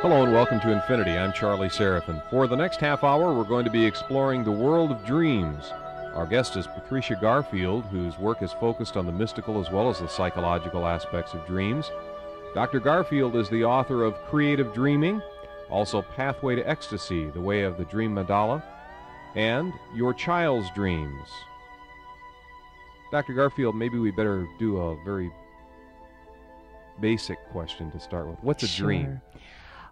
Hello and welcome to Infinity. I'm Charlie Seraphin. For the next half hour, we're going to be exploring the world of dreams. Our guest is Patricia Garfield, whose work is focused on the mystical as well as the psychological aspects of dreams. Dr. Garfield is the author of Creative Dreaming, also Pathway to Ecstasy, The Way of the Dream Mandala, and Your Child's Dreams. Dr. Garfield, maybe we better do a very basic question to start with. What's a dream?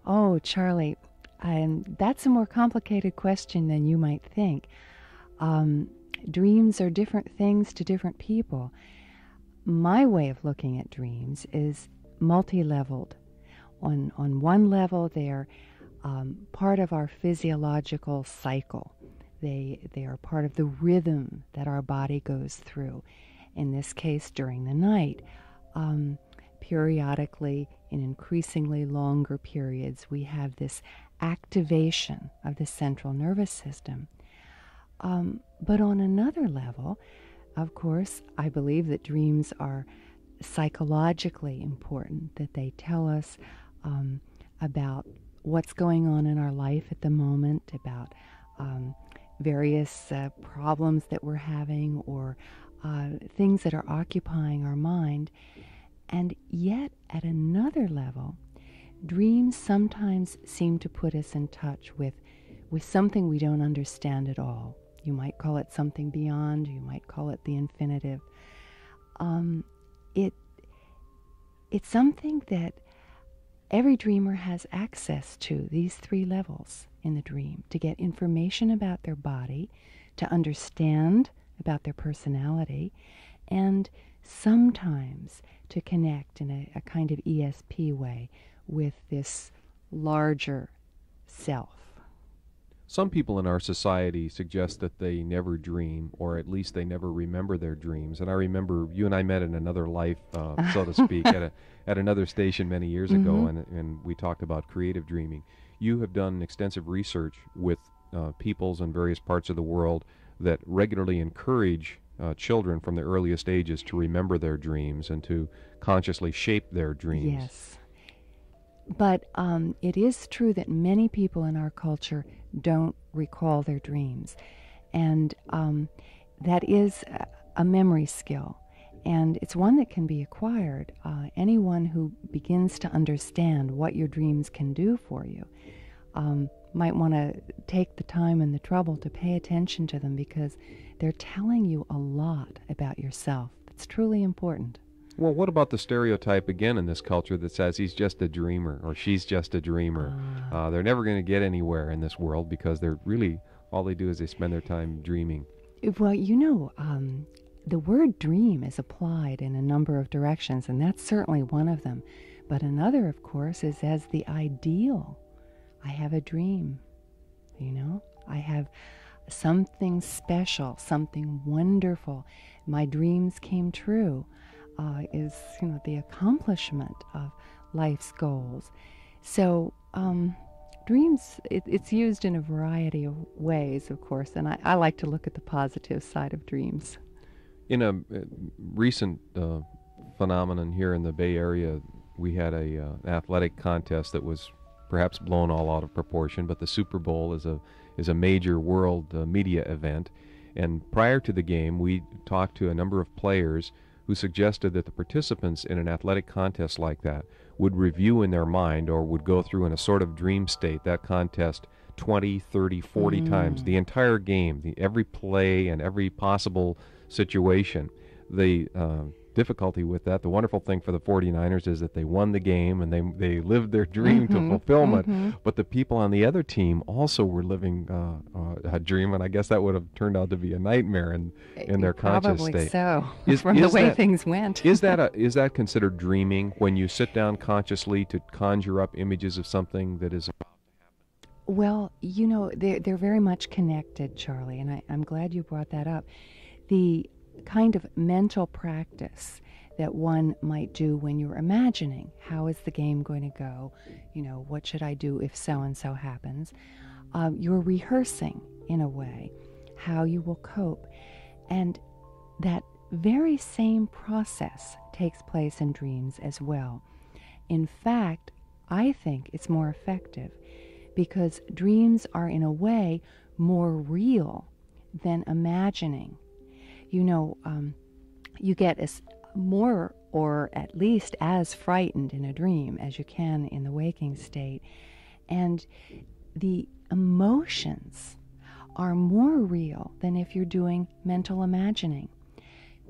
Oh, Charlie, that's a more complicated question than you might think. Dreams are different things to different people. My way of looking at dreams is multi-leveled. On one level, they're part of our physiological cycle. They are part of the rhythm that our body goes through. In this case, during the night. Periodically, in increasingly longer periods, we have this activation of the central nervous system. But on another level, of course, I believe that dreams are psychologically important, that they tell us about what's going on in our life at the moment, about various problems that we're having or things that are occupying our mind. And yet, at another level, dreams sometimes seem to put us in touch with something we don't understand at all. You might call it something beyond, you might call it the infinitive. It's something that every dreamer has access to, these three levels in the dream, to get information about their body, to understand about their personality, and sometimes to connect in a kind of ESP way with this larger self. Some people in our society suggest that they never dream, or at least they never remember their dreams. And I remember you and I met in another life, so to speak, at another station many years ago, and we talked about creative dreaming. You have done extensive research with peoples in various parts of the world that regularly encourage children from the earliest ages to remember their dreams and to consciously shape their dreams. Yes. But it is true that many people in our culture don't recall their dreams. And that is a memory skill. And it's one that can be acquired. Anyone who begins to understand what your dreams can do for you might want to take the time and the trouble to pay attention to them, because they're telling you a lot about yourself. It's truly important. Well, what about the stereotype again in this culture that says he's just a dreamer or she's just a dreamer? They're never going to get anywhere in this world because they're really, all they do is they spend their time dreaming. Well, you know, the word dream is applied in a number of directions, and that's certainly one of them. But another, of course, is as the ideal. I have a dream, you know? I have something special, something wonderful. My dreams came true. Is, you know, the accomplishment of life's goals. So dreams, it's used in a variety of ways, of course, and I like to look at the positive side of dreams. In a recent phenomenon here in the Bay Area, we had an athletic contest that was perhaps blown all out of proportion, but the Super Bowl is a major world media event, and prior to the game, we talked to a number of players who suggested that the participants in an athletic contest like that would review in their mind, or would go through in a sort of dream state, that contest 20, 30, 40 times, the entire game, every play and every possible situation. The difficulty with that, the wonderful thing for the 49ers is that they won the game and they lived their dream to fulfillment, but the people on the other team also were living a dream, and I guess that would have turned out to be a nightmare in their conscious state. Probably so, from the way things went. Is that considered dreaming, when you sit down consciously to conjure up images of something that is about to happen? Well, you know, they're very much connected, Charlie, and I'm glad you brought that up. The kind of mental practice that one might do when you're imagining, how is the game going to go? You know, what should I do if so-and-so happens? You're rehearsing, in a way, how you will cope. And that very same process takes place in dreams as well. In fact, I think it's more effective because dreams are, in a way, more real than imagining. You know, you get more, or at least as frightened in a dream as you can in the waking state. And the emotions are more real than if you're doing mental imagining.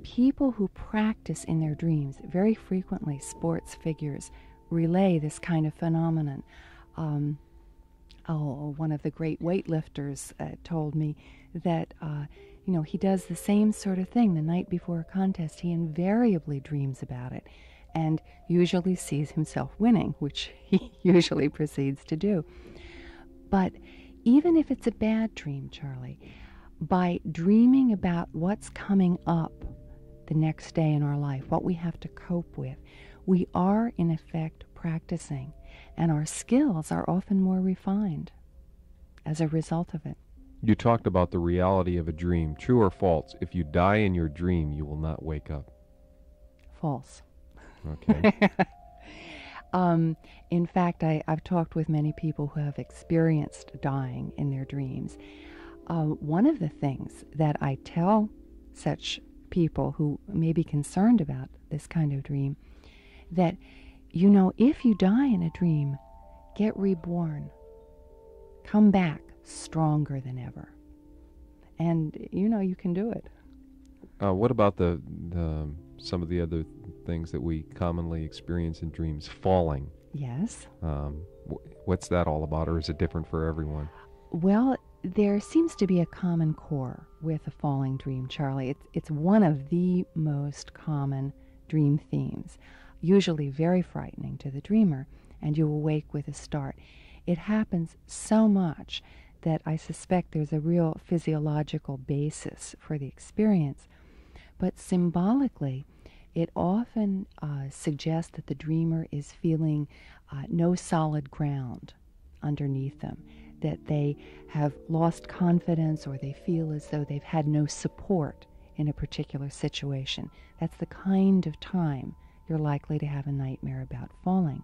People who practice in their dreams, very frequently sports figures, relay this kind of phenomenon. One of the great weightlifters told me that he does the same sort of thing the night before a contest. He invariably dreams about it and usually sees himself winning, which he usually proceeds to do. But even if it's a bad dream, Charlie, by dreaming about what's coming up the next day in our life, what we have to cope with, we are in effect practicing, and our skills are often more refined as a result of it. You talked about the reality of a dream. True or false? If you die in your dream, you will not wake up. False. Okay. In fact, I've talked with many people who have experienced dying in their dreams. One of the things that I tell such people who may be concerned about this kind of dream, that, if you die in a dream, get reborn. Come back stronger than ever. And, you can do it. What about some of the other things that we commonly experience in dreams? Falling. Yes. What's that all about, or is it different for everyone? Well, there seems to be a common core with a falling dream, Charlie. It's one of the most common dream themes, usually very frightening to the dreamer, and you awake with a start. It happens so much that I suspect there's a real physiological basis for the experience. But symbolically, it often suggests that the dreamer is feeling no solid ground underneath them, that they have lost confidence, or they feel as though they've had no support in a particular situation. That's the kind of time you're likely to have a nightmare about falling.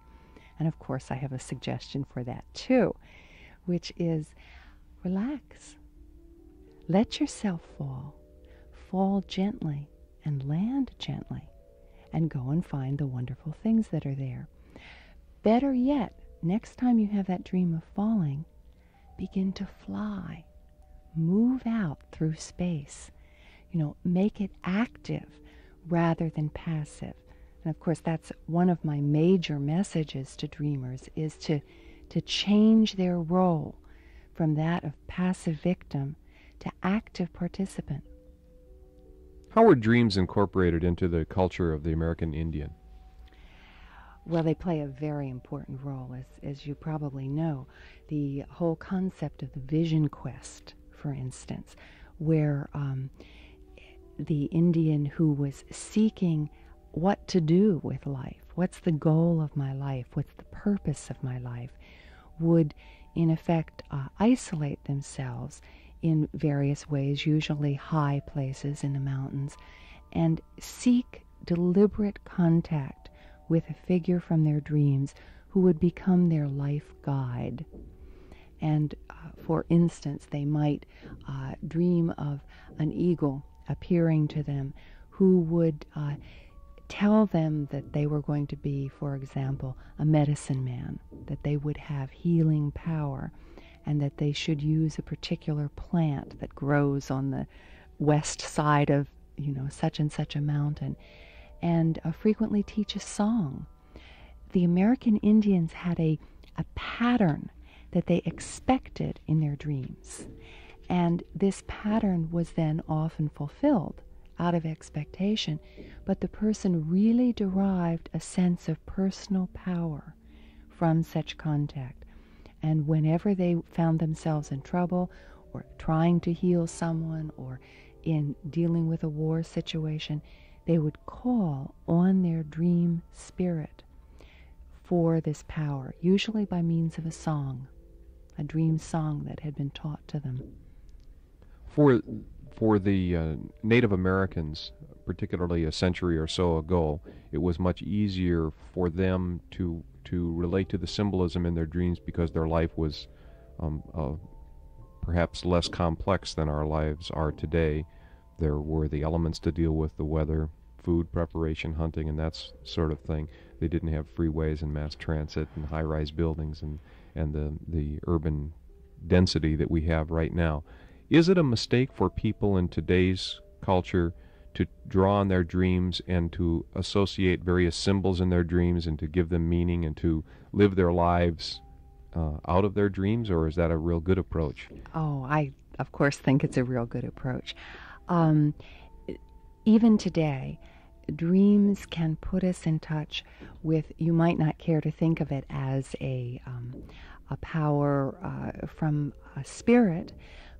And of course, I have a suggestion for that too, which is relax. Let yourself fall. Fall gently and land gently, and go and find the wonderful things that are there. Better yet, next time you have that dream of falling, begin to fly. Move out through space. Make it active rather than passive. And of course, that's one of my major messages to dreamers, is to change their role from that of passive victim to active participant. How are dreams incorporated into the culture of the American Indian? Well, they play a very important role, as you probably know. The whole concept of the vision quest, for instance, where the Indian who was seeking what to do with life, what's the goal of my life, what's the purpose of my life, would in effect isolate themselves in various ways, usually high places in the mountains, and seek deliberate contact with a figure from their dreams who would become their life guide. And for instance, they might dream of an eagle appearing to them who would tell them that they were going to be, for example, a medicine man, that they would have healing power, and that they should use a particular plant that grows on the west side of, such and such a mountain, and frequently teach a song. The American Indians had a pattern that they expected in their dreams, and this pattern was then often fulfilled out of expectation, but the person really derived a sense of personal power from such contact. And whenever they found themselves in trouble, or trying to heal someone, or in dealing with a war situation, they would call on their dream spirit for this power, usually by means of a song, a dream song that had been taught to them. For the Native Americans, particularly a century or so ago, it was much easier for them to to relate to the symbolism in their dreams because their life was perhaps less complex than our lives are today. There were the elements to deal with, the weather, food preparation, hunting, and that sort of thing. They didn't have freeways and mass transit and high-rise buildings and the urban density that we have right now. Is it a mistake for people in today's culture to draw on their dreams and to associate various symbols in their dreams and to give them meaning and to live their lives out of their dreams, or is that a real good approach? Oh, I, of course, think it's a real good approach. Even today, dreams can put us in touch with, you might not care to think of it as a power from a spirit,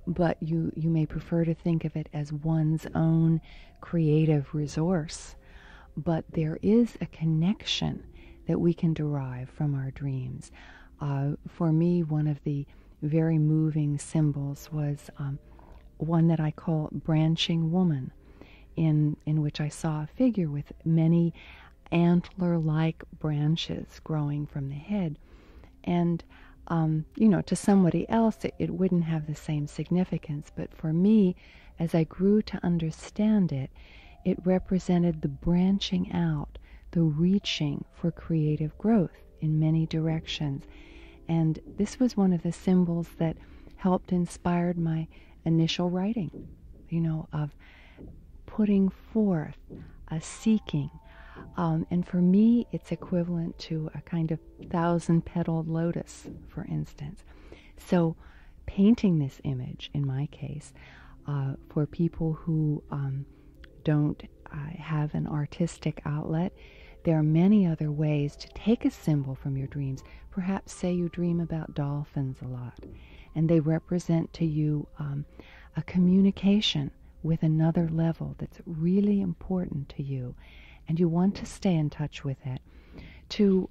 but you may prefer to think of it as one's own creative resource. But there is a connection that we can derive from our dreams. For me, one of the very moving symbols was one that I call branching woman, in which I saw a figure with many antler-like branches growing from the head. And, to somebody else, it wouldn't have the same significance. But for me, as I grew to understand it, it represented the branching out, the reaching for creative growth in many directions. And this was one of the symbols that helped inspire my initial writing, of putting forth, a seeking. And for me, it's equivalent to a kind of 1,000-petaled lotus, for instance. So painting this image, in my case, for people who don't have an artistic outlet, there are many other ways to take a symbol from your dreams. Perhaps say you dream about dolphins a lot, and they represent to you a communication with another level that's really important to you, and you want to stay in touch with it. To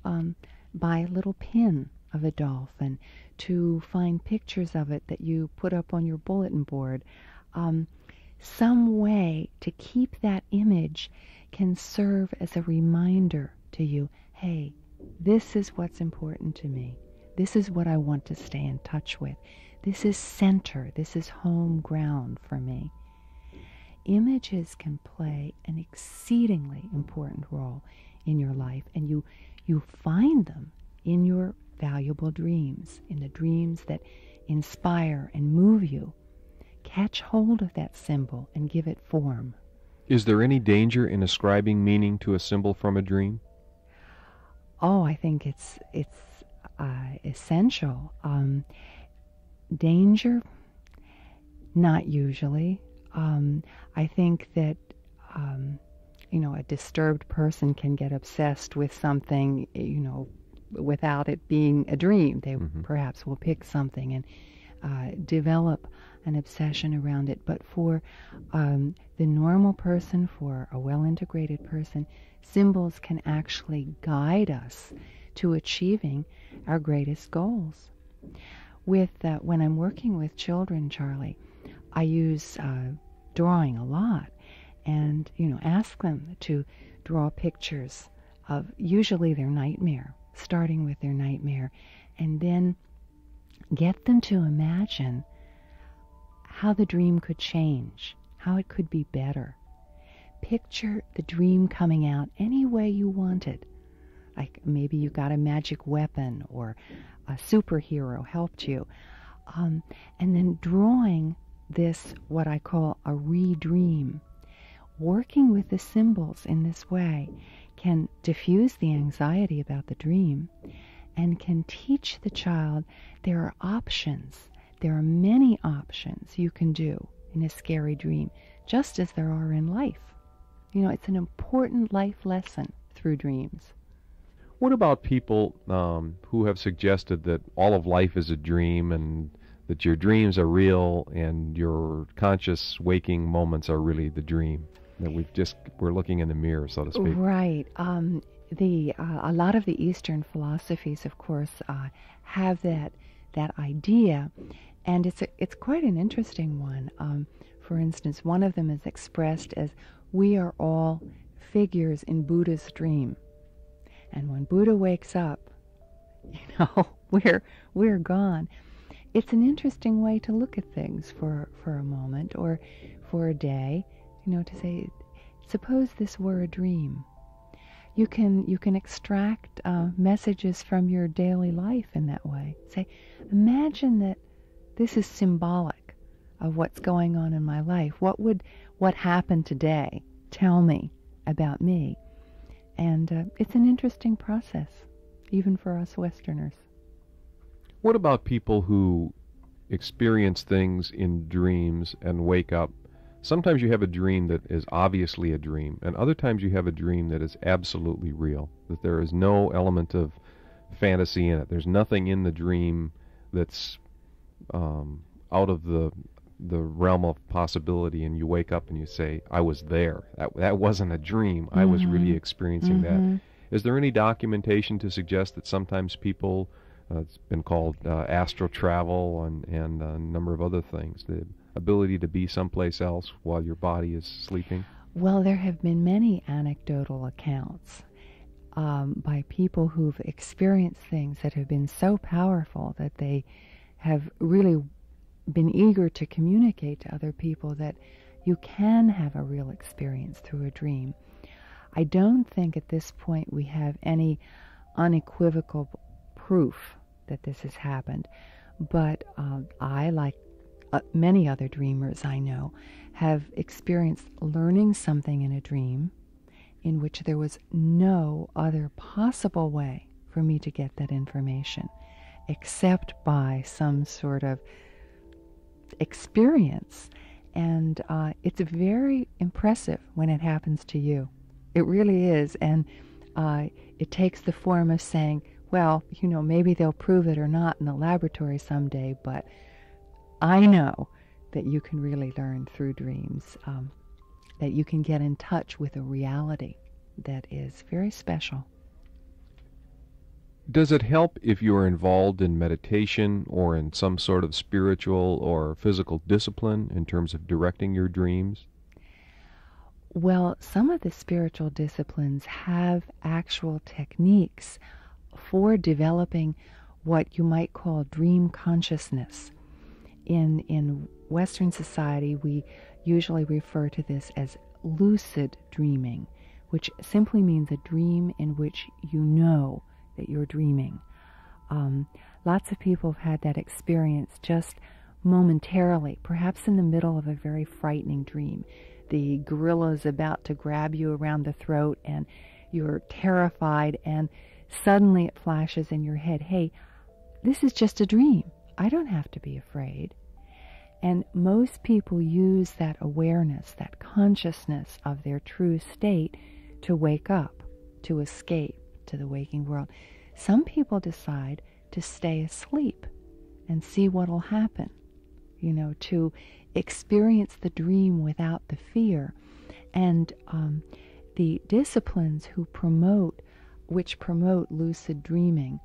buy a little pin of a dolphin, to find pictures of it that you put up on your bulletin board. Some way to keep that image can serve as a reminder to you, hey, this is what's important to me. This is what I want to stay in touch with. This is center. This is home ground for me. Images can play an exceedingly important role in your life, and you find them in your valuable dreams, in the dreams that inspire and move you. Catch hold of that symbol and give it form. Is there any danger in ascribing meaning to a symbol from a dream? Oh, I think it's essential. Danger? Not usually. I think that a disturbed person can get obsessed with something, without it being a dream. They perhaps will pick something and develop an obsession around it. But for the normal person, for a well-integrated person, symbols can actually guide us to achieving our greatest goals. When I'm working with children, Charlie, I use drawing a lot, and ask them to draw pictures of usually their nightmare, starting with their nightmare, and then get them to imagine how the dream could change, how it could be better. Picture the dream coming out any way you wanted. Like maybe you got a magic weapon or a superhero helped you. And then drawing this, what I call a re-dream. Working with the symbols in this way can diffuse the anxiety about the dream and can teach the child there are options. There are many options you can do in a scary dream, just as there are in life. It's an important life lesson through dreams. What about people who have suggested that all of life is a dream and that your dreams are real and your conscious waking moments are really the dream, that we're looking in the mirror, so to speak? Right. A lot of the Eastern philosophies, of course, have that idea, and it's quite an interesting one. For instance, one of them is expressed as, we are all figures in Buddha's dream. And when Buddha wakes up, we're gone. It's an interesting way to look at things for a moment or for a day, to say, suppose this were a dream. You can extract messages from your daily life in that way. Say, imagine that this is symbolic of what's going on in my life. What happened today tell me about me? And it's an interesting process, even for us Westerners. What about people who experience things in dreams and wake up? Sometimes you have a dream that is obviously a dream, and other times you have a dream that is absolutely real, that there is no element of fantasy in it. There's nothing in the dream that's out of the realm of possibility, and you wake up and you say, I was there. That wasn't a dream. I was really experiencing that. Is there any documentation to suggest that sometimes people, it's been called astral travel and a number of other things, the ability to be someplace else while your body is sleeping? Well, there have been many anecdotal accounts by people who've experienced things that have been so powerful that they have really been eager to communicate to other people that you can have a real experience through a dream. I don't think at this point we have any unequivocal proof that this has happened, but I, like many other dreamers I know, have experienced learning something in a dream in which there was no other possible way for me to get that information except by some sort of experience. And it's very impressive when it happens to you. It really is. And it takes the form of saying, well, maybe they'll prove it or not in the laboratory someday, but I know that you can really learn through dreams, that you can get in touch with a reality that is very special. Does it help if you are involved in meditation or in some sort of spiritual or physical discipline in terms of directing your dreams? Well, some of the spiritual disciplines have actual techniques for developing what you might call dream consciousness. In Western society, we usually refer to this as lucid dreaming, which simply means a dream in which you know that you're dreaming. Lots of people have had that experience just momentarily, perhaps in the middle of a very frightening dream. The gorilla is about to grab you around the throat and you're terrified, and suddenly it flashes in your head, hey, this is just a dream. I don't have to be afraid. And most people use that awareness, that consciousness of their true state to wake up, to escape to the waking world. Some people decide to stay asleep and see what will happen, to experience the dream without the fear. And the disciplines which promote lucid dreaming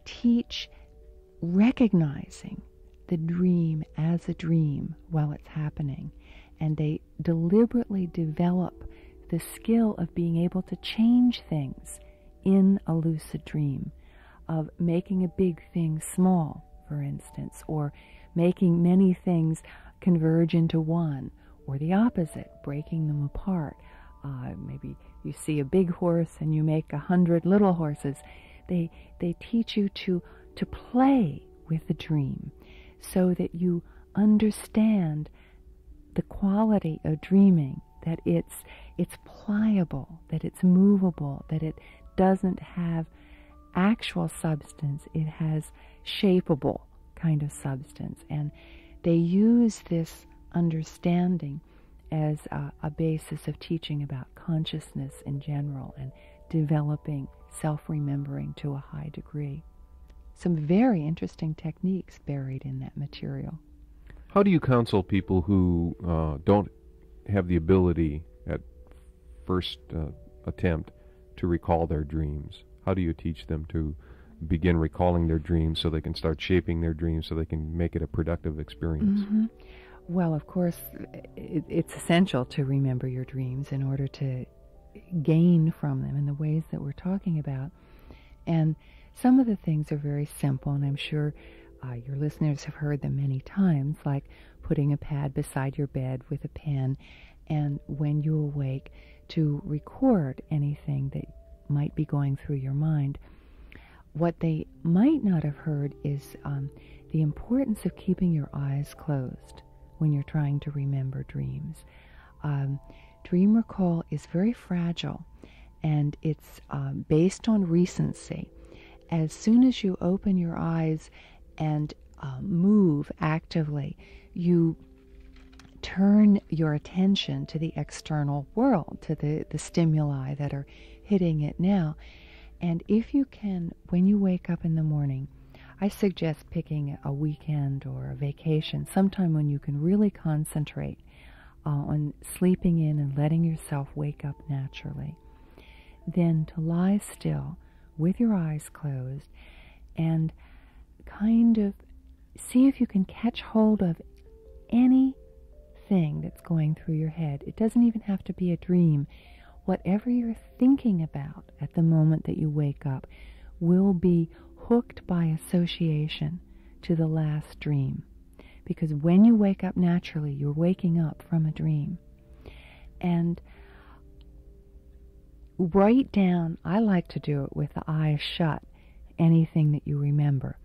teach recognizing the dream as a dream while it's happening. And they deliberately develop the skill of being able to change things in a lucid dream, of making a big thing small, for instance, or making many things converge into one, or the opposite, breaking them apart. Maybe you see a big horse and you make 100 little horses. They teach you to play with the dream so that you understand the quality of dreaming, that it's pliable, that it's movable, that it doesn't have actual substance, it has shapeable kind of substance. And they use this understanding as a basis of teaching about consciousness in general and developing self-remembering to a high degree. Some very interesting techniques buried in that material. How do you counsel people who don't have the ability at first attempt to recall their dreams? How do you teach them to begin recalling their dreams so they can start shaping their dreams so they can make it a productive experience? Mm-hmm. Well, of course, it's essential to remember your dreams in order to gain from them in the ways that we're talking about. And some of the things are very simple, and I'm sure your listeners have heard them many times, like putting a pad beside your bed with a pen, and when you awake, to record anything that might be going through your mind. What they might not have heard is the importance of keeping your eyes closed when you're trying to remember dreams. Dream recall is very fragile, and it's based on recency. As soon as you open your eyes and move actively, you turn your attention to the external world, to the stimuli that are hitting it now. And if you can, when you wake up in the morning, I suggest picking a weekend or a vacation, sometime when you can really concentrate on sleeping in and letting yourself wake up naturally. Then to lie still with your eyes closed and kind of see if you can catch hold of anything that's going through your head. It doesn't even have to be a dream. Whatever you're thinking about at the moment that you wake up will be hooked by association to the last dream. Because when you wake up naturally, you're waking up from a dream. And write down, I like to do it with the eyes shut, anything that you remember.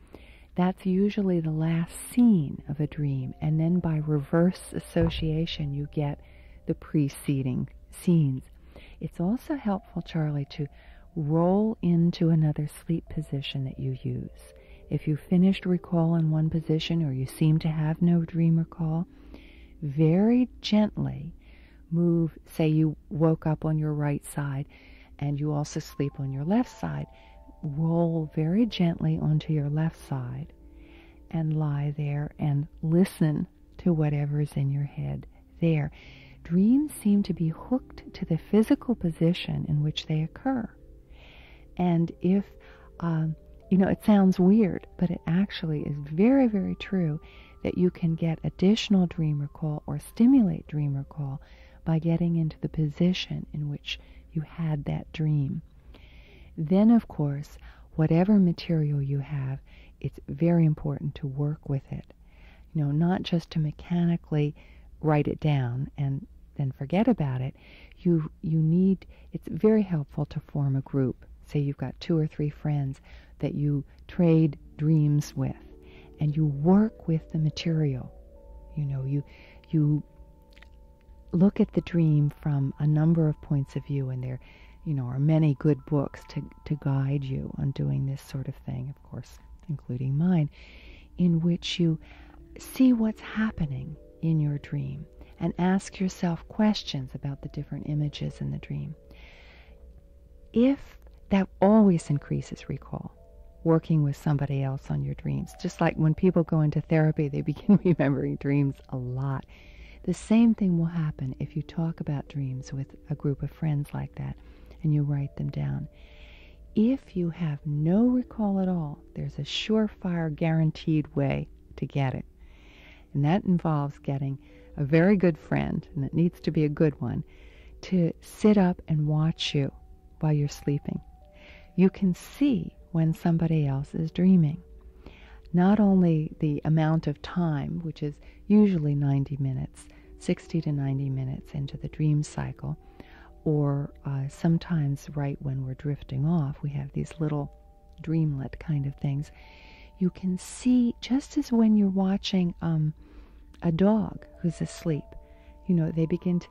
That's usually the last scene of a dream, and then by reverse association you get the preceding scenes. It's also helpful, Charlie, to roll into another sleep position that you use. If you finished recall in one position or you seem to have no dream recall, very gently move, say you woke up on your right side and you also sleep on your left side, roll very gently onto your left side and lie there and listen to whatever's in your head there. Dreams seem to be hooked to the physical position in which they occur. And if, it sounds weird, but it actually is very, very true that you can get additional dream recall or stimulate dream recall by getting into the position in which you had that dream. Then, of course, whatever material you have, it's very important to work with it. Not just to mechanically write it down and then forget about it. It's very helpful to form a group. Say you've got 2 or 3 friends that you trade dreams with, and you work with the material. You look at the dream from a number of points of view, and there are many good books to guide you on doing this sort of thing, of course, including mine, in which you see what's happening in your dream and ask yourself questions about the different images in the dream. That always increases recall, working with somebody else on your dreams. Just like when people go into therapy, they begin remembering dreams a lot. The same thing will happen if you talk about dreams with a group of friends like that and you write them down. If you have no recall at all, there's a surefire, guaranteed way to get it. And that involves getting a very good friend, and it needs to be a good one, to sit up and watch you while you're sleeping. You can see when somebody else is dreaming. Not only the amount of time, which is usually 90 minutes, 60 to 90 minutes into the dream cycle, or sometimes right when we're drifting off, we have these little dreamlet kind of things. You can see, just as when you're watching a dog who's asleep, they begin to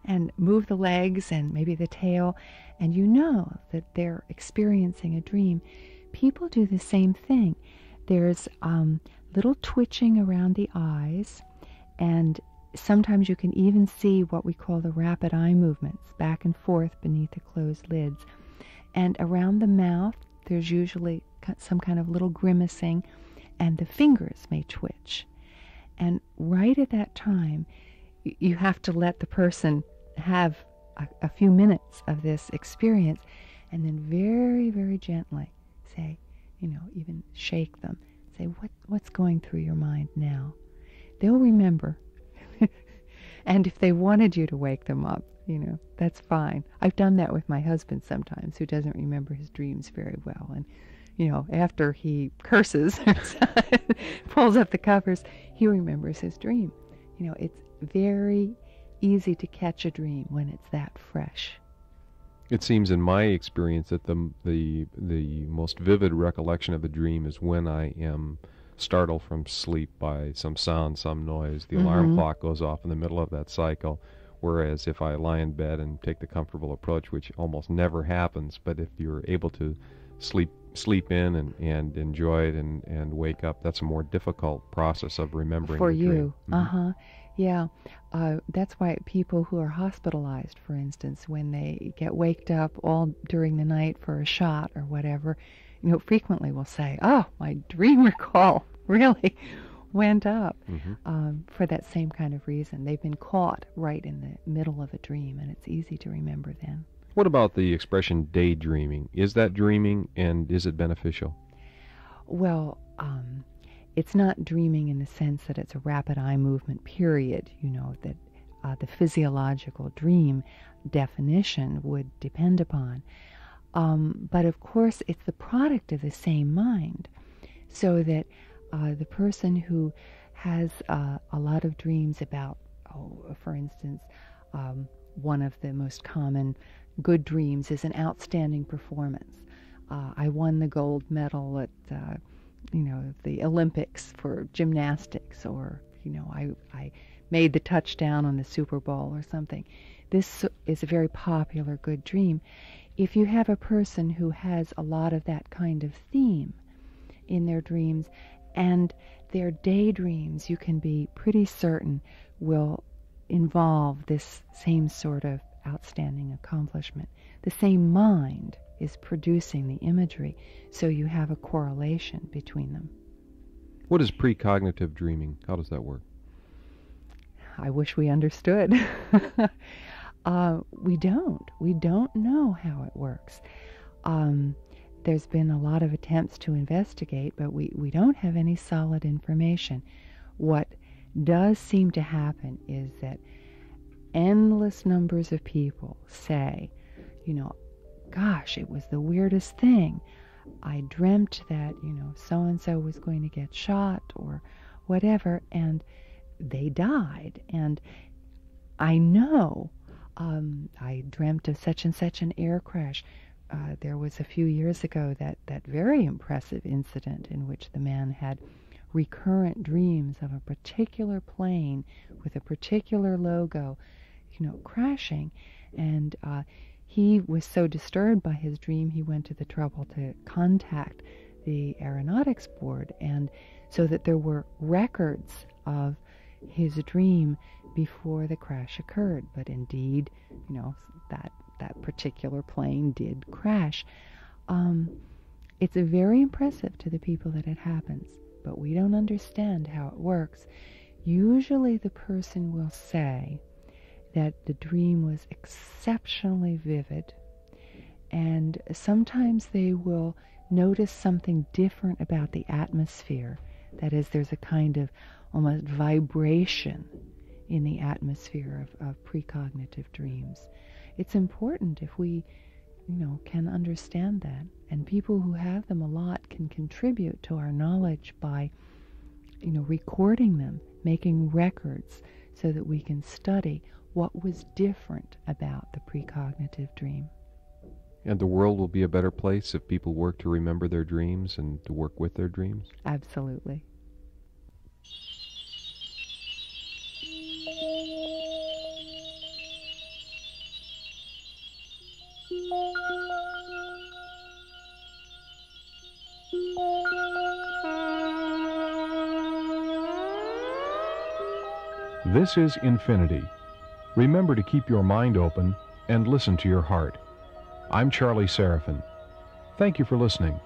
and move the legs and maybe the tail, and you know that they're experiencing a dream. People do the same thing. There's little twitching around the eyes, and sometimes you can even see what we call the rapid eye movements, back and forth beneath the closed lids. And around the mouth, there's usually some kind of little grimacing, and the fingers may twitch. And right at that time, you have to let the person have a few minutes of this experience, and then very, very gently say, even shake them. Say, what's going through your mind now? They'll remember. And if they wanted you to wake them up, That's fine. I've done that with my husband sometimes, who doesn't remember his dreams very well. And, after he curses, pulls up the covers, he remembers his dream. It's very easy to catch a dream when it's that fresh. It seems in my experience that the most vivid recollection of a dream is when I am startled from sleep by some sound, some noise. The alarm clock goes off in the middle of that cycle, whereas if I lie in bed and take the comfortable approach, which almost never happens, but if you're able to sleep in and enjoy it and wake up, that's a more difficult process of remembering for the you. dream. Yeah. That's why people who are hospitalized, for instance, when they get waked up all during the night for a shot or whatever, frequently will say, "Oh, my dream recall really went up," for that same kind of reason. They've been caught right in the middle of a dream, and it's easy to remember then. What about the expression daydreaming? Is that dreaming, and is it beneficial? Well, it's not dreaming in the sense that it's a rapid eye movement period, that the physiological dream definition would depend upon. But of course, it's the product of the same mind, so that the person who has a lot of dreams about, for instance, one of the most common good dreams is an outstanding performance. I won the gold medal at, the Olympics for gymnastics, or, I made the touchdown on the Super Bowl or something. This is a very popular good dream. If you have a person who has a lot of that kind of theme in their dreams, and their daydreams, you can be pretty certain will involve this same sort of outstanding accomplishment. The same mind is producing the imagery, so you have a correlation between them. What is precognitive dreaming? How does that work? I wish we understood. We don't know how it works. There's been a lot of attempts to investigate, but we don't have any solid information. What does seem to happen is that endless numbers of people say, gosh, it was the weirdest thing. I dreamt that, so-and-so was going to get shot or whatever, and they died. And I know I dreamt of such and such an air crash. There was a few years ago that very impressive incident in which the man had recurrent dreams of a particular plane with a particular logo, crashing. And he was so disturbed by his dream, he went to the trouble to contact the Aeronautics Board, and so that there were records of his dream before the crash occurred. But indeed, that particular plane did crash. It's very impressive to the people that it happens, but we don't understand how it works. Usually the person will say that the dream was exceptionally vivid, and sometimes they will notice something different about the atmosphere. That is, there's a kind of almost vibration in the atmosphere of precognitive dreams. It's important if we, can understand that. And people who have them a lot can contribute to our knowledge by, recording them, making records so that we can study what was different about the precognitive dream. And the world will be a better place if people work to remember their dreams and to work with their dreams? Absolutely. This is Infinity. Remember to keep your mind open and listen to your heart. I'm Charlie Seraphin. Thank you for listening.